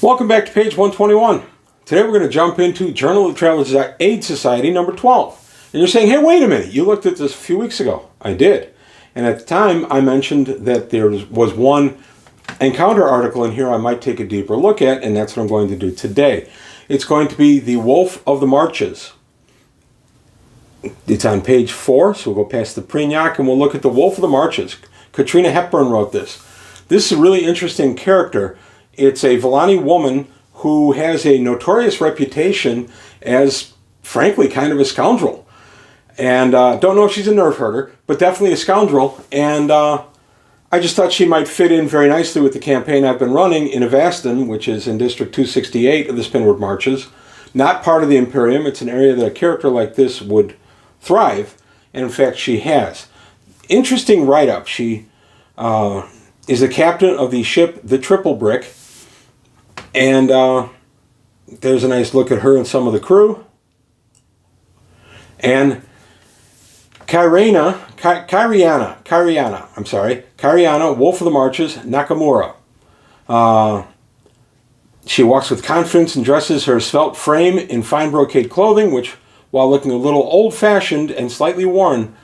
Welcome back to page 121. Today we're going to jump into Journal of the Traveler's Aid Society number 12. And you're saying, hey, wait a minute, you looked at this a few weeks ago. I did. And at the time I mentioned that there was one encounter article in here I might take a deeper look at, and that's what I'm going to do today. It's going to be The Wolf of the Marches. It's on page 4, so we'll go past the Prignac and we'll look at The Wolf of the Marches. Katrina Hepburn wrote this. This is a really interesting character. It's a Villani woman who has a notorious reputation as, frankly, kind of a scoundrel. And don't know if she's a nerve herder, but definitely a scoundrel. And I just thought she might fit in very nicely with the campaign I've been running in Avastin, which is in District 268 of the Spinward Marches. Not part of the Imperium. It's an area that a character like this would thrive. And in fact, she has. Interesting write-up. She is the captain of the ship the Triple Brick. And there's a nice look at her and some of the crew. And Kairiana, Wolf of the Marches, Nakamura. She walks with confidence and dresses her svelte frame in fine brocade clothing, which, while looking a little old-fashioned and slightly worn,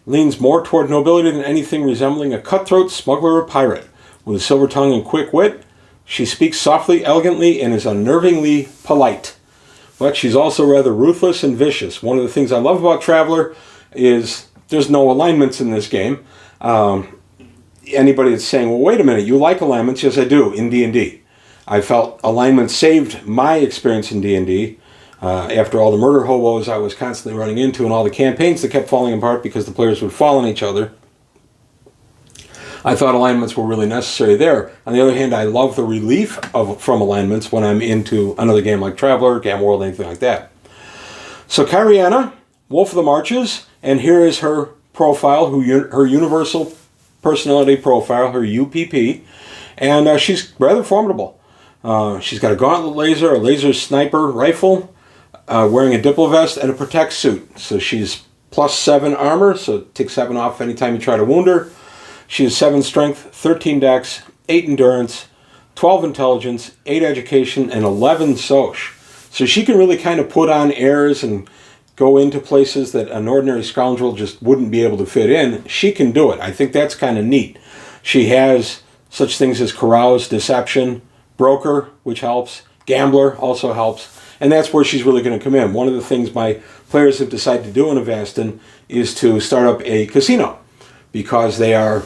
leans more toward nobility than anything resembling a cutthroat smuggler or pirate. With a silver tongue and quick wit, she speaks softly, elegantly, and is unnervingly polite. But she's also rather ruthless and vicious. One of the things I love about Traveler is there's no alignments in this game. Anybody that's saying, well, wait a minute, you like alignments? Yes, I do, in D&D. I felt alignment saved my experience in D&D. After all the murder hobos I was constantly running into and all the campaigns that kept falling apart because the players would fall on each other, I thought alignments were really necessary there. On the other hand, I love the relief from alignments when I'm into another game like Traveler, Gam World, anything like that. So Kairiana, Wolf of the Marches, and here is her profile, her Universal Personality Profile, her UPP, and she's rather formidable. She's got a gauntlet laser, a laser sniper rifle, wearing a diplo vest, and a protect suit. So she's +7 armor, so take 7 off anytime you try to wound her. She has 7 strength, 13 dex, 8 endurance, 12 intelligence, 8 education, and 11 soch. So she can really kind of put on airs and go into places that an ordinary scoundrel just wouldn't be able to fit in. She can do it. I think that's kind of neat. She has such things as carouse, deception, broker, which helps, gambler also helps, and that's where she's really going to come in. One of the things my players have decided to do in Avastin is to start up a casino, because they are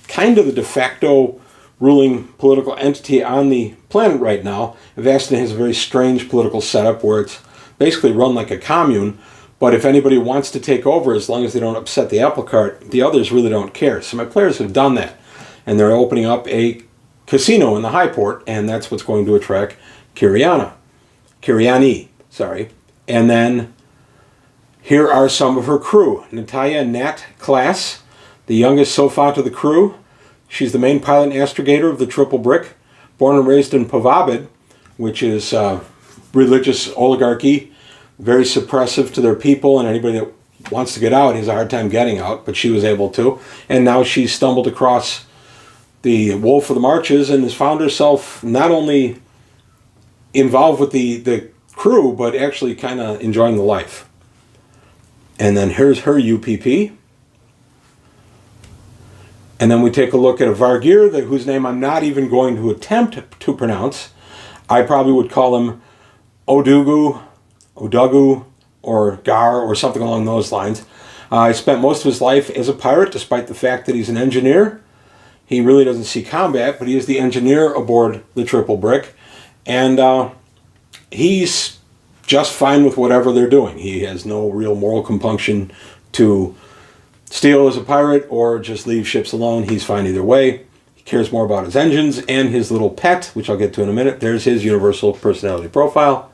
kind of the de facto ruling political entity on the planet right now. Avastin has a very strange political setup where it's basically run like a commune, but if anybody wants to take over, as long as they don't upset the apple cart, the others really don't care. So my players have done that, and they're opening up a casino in the High Port, and that's what's going to attract Kairiani. And then here are some of her crew. Natalia Nat Class, the youngest Sofont of the crew. She's the main pilot and astrogator of the Triple Brick, born and raised in Povabid, which is religious oligarchy, very suppressive to their people, and anybody that wants to get out has a hard time getting out, but she was able to. And now she's stumbled across the Wolf of the Marches and has found herself not only involved with the crew, but actually kind of enjoying the life. And then here's her UPP. And then we take a look at a Vargir, whose name I'm not even going to attempt to pronounce. I probably would call him Odugu, or Gar, or something along those lines. He spent most of his life as a pirate, despite the fact that he's an engineer. He really doesn't see combat, but he is the engineer aboard the Triple Brick. And he's just fine with whatever they're doing. He has no real moral compunction to steal as a pirate or just leave ships alone. He's fine either way. He cares more about his engines and his little pet, which I'll get to in a minute. There's his Universal Personality Profile.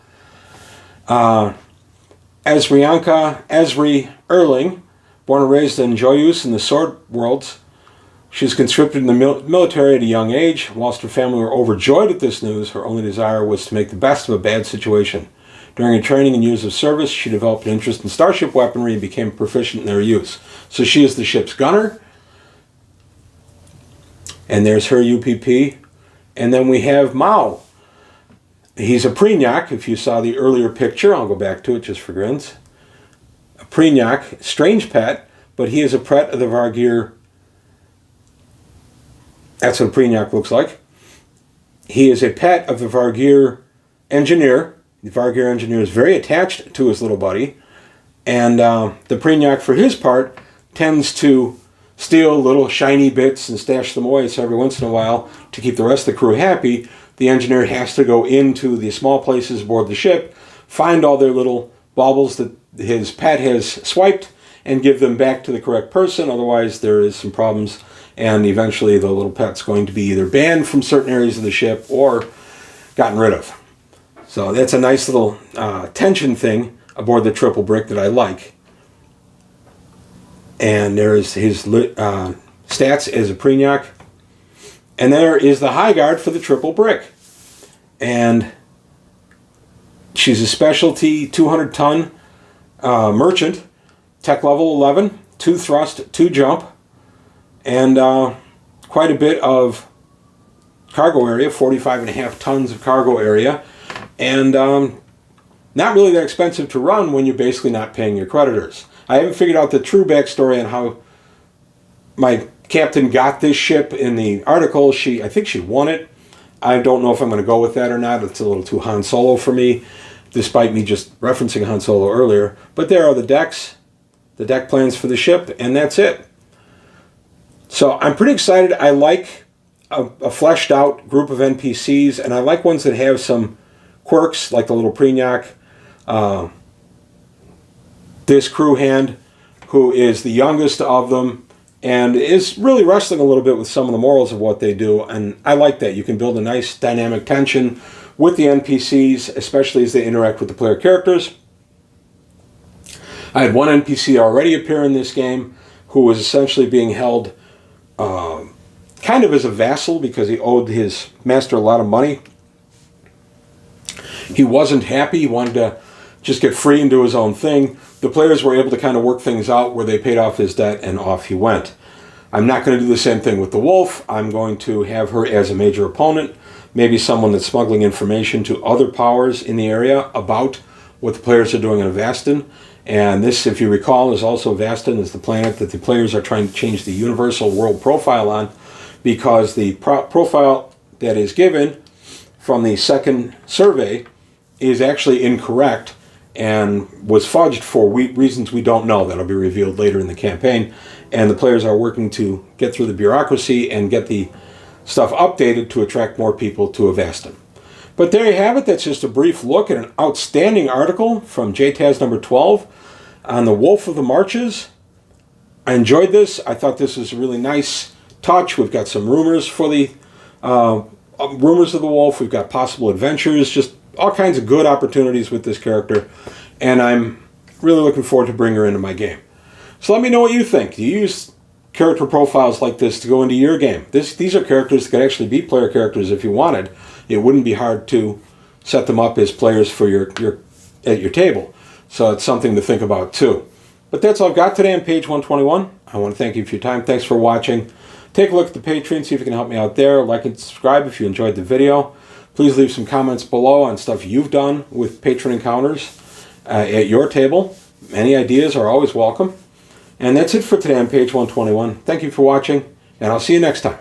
Esri Erling, born and raised in Joyous in the Sword Worlds. She was conscripted in the military at a young age. Whilst her family were overjoyed at this news, her only desire was to make the best of a bad situation. During her training and years of service, she developed an interest in starship weaponry and became proficient in their use. So she is the ship's gunner. And there's her UPP. And then we have Mao. He's a Prignac. If you saw the earlier picture, I'll go back to it just for grins. A Prignac, strange pet, but he is a pet of the Vargir. That's what a Prignac looks like. He is a pet of the Vargir engineer. The Vargir engineer is very attached to his little buddy. And the Prignac, for his part, tends to steal little shiny bits and stash them away. So every once in a while, to keep the rest of the crew happy, the engineer has to go into the small places aboard the ship, find all their little baubles that his pet has swiped, and give them back to the correct person. Otherwise, there is some problems, and eventually the little pet's going to be either banned from certain areas of the ship or gotten rid of. So that's a nice little tension thing aboard the Triple Brick that I like. And there's his stats as a Prignac. And there is the High Guard for the Triple Brick. And she's a specialty 200-ton merchant, tech level 11, 2 thrust, 2 jump, and quite a bit of cargo area, 45.5 tons of cargo area, and not really that expensive to run when you're basically not paying your creditors. I haven't figured out the true backstory on how my captain got this ship in the article. I think she won it. I don't know if I'm going to go with that or not. It's a little too Han Solo for me, despite me just referencing Han Solo earlier. But there are the decks, the deck plans for the ship, and that's it. So I'm pretty excited. I like a fleshed out group of NPCs, and I like ones that have some quirks, like the little Prignac. This crew hand, who is the youngest of them, and is really wrestling a little bit with some of the morals of what they do, and I like that. You can build a nice dynamic tension with the NPCs, especially as they interact with the player characters. I had one NPC already appear in this game who was essentially being held kind of as a vassal because he owed his master a lot of money. He wasn't happy. He wanted to just get free and do his own thing. The players were able to kind of work things out where they paid off his debt and off he went. I'm not going to do the same thing with the wolf. I'm going to have her as a major opponent, maybe someone that's smuggling information to other powers in the area about what the players are doing in Avastin. And this, if you recall, is also Avastin is the planet that the players are trying to change the universal world profile on, because the profile that is given from the second survey is actually incorrect and was fudged for reasons we don't know. That'll be revealed later in the campaign. And the players are working to get through the bureaucracy and get the stuff updated to attract more people to Avastin. But there you have it. That's just a brief look at an outstanding article from JTAS number 12 on the Wolf of the Marches. I enjoyed this. I thought this was a really nice touch. We've got some rumors for the rumors of the wolf. We've got possible adventures, just all kinds of good opportunities with this character. And I'm really looking forward to bring her into my game. So let me know what you think. Do you use character profiles like this to go into your game? These are characters that could actually be player characters if you wanted. It wouldn't be hard to set them up as players for at your table. So it's something to think about too. But that's all I've got today on page 121. I want to thank you for your time. Thanks for watching. Take a look at the Patreon, see if you can help me out there. Like and subscribe if you enjoyed the video. Please leave some comments below on stuff you've done with patron encounters at your table. Any ideas are always welcome. And that's it for today on page 121. Thank you for watching, and I'll see you next time.